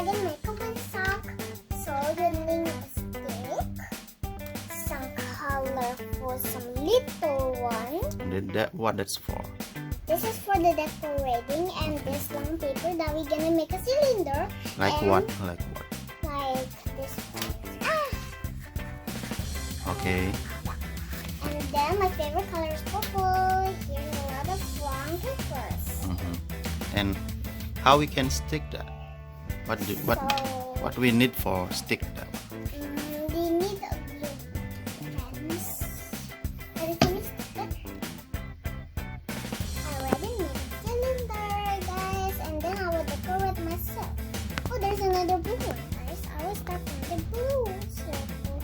gonna make a Windshock. So you need a stick, some color for some little one. What that's for? This is for the decorating, and this long paper that we're gonna make a cylinder. Like and what? Like this one. Okay. And then my favorite color is purple. Here's a lot of long papers. And how we can stick that? What we need for stick that? We need a glue pens. Everything is stick. I already made a cylinder, guys, and then I will decorate myself. Oh, there's another blue one, guys. I will start from the blue circle.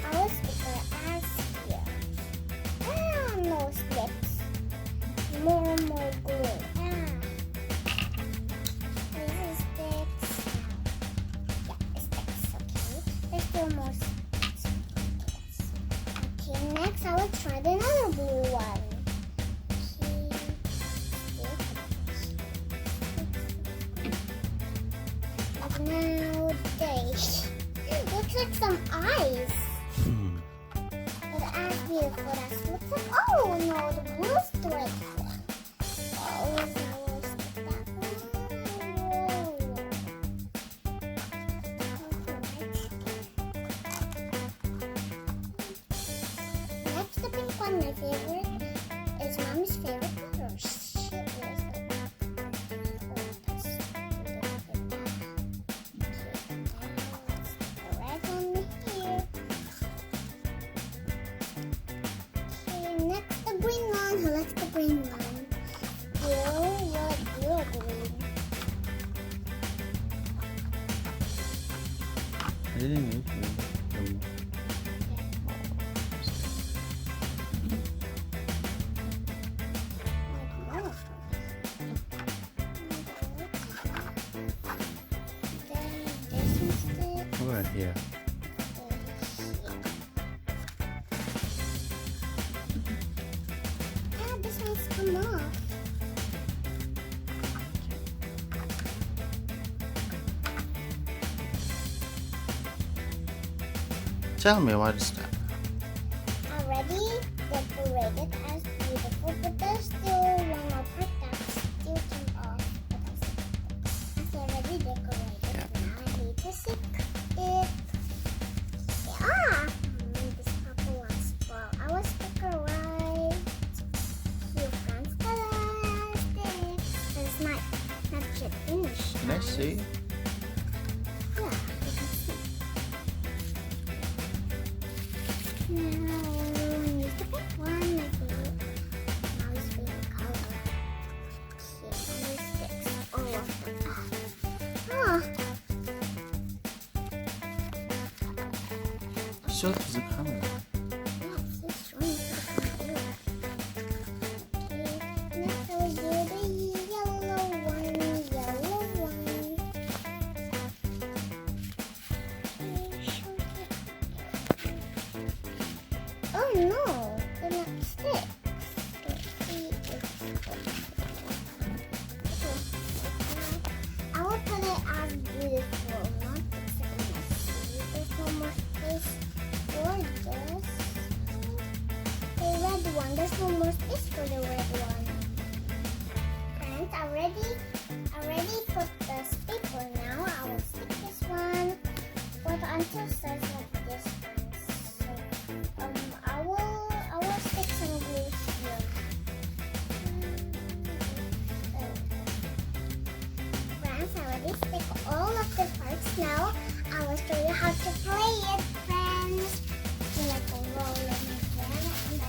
I will stick her ass here. No sticks. More glue. This is sticks. Yeah, sticks. Okay. There's still more sticks. Okay, next I will try another blue one. Okay. Now looks like some eyes. But as beautiful as looks like. Oh no, the blue strip. Oh, no, stick that one. Next, the pink one, my favorite, is Mommy's favorite color. She is next, the green one. Who likes the green one? Blue or green? I didn't know. Then this one's stick. Right here. This one's come off. Tell me what is that? Already decorated as beautiful, but there's still one more part that still came off. It's already decorated. Yeah. Now I need to stick it. This purple one's full. I will stick it right. You can stick. It's not yet finished. Can I see? Yeah, you can see. Now, use the pink one, my favorite. Mommy's favorite color. Okay, Mommy sticks all of them. Show it to the camera. Yes, it's showing so clear. Okay, next I will do the yellow one. Oh no, they're not sticks. Let's see if I will put it as beautiful, not exactly messy. There's no more space for this. The red one, there's no more space for the red one. And I already put this paper now. I will stick this one with until size like this one. I will stick some glue here. Friends, I already stick all of the parts now. I will show you how to play it, friends. You like a roll of my and I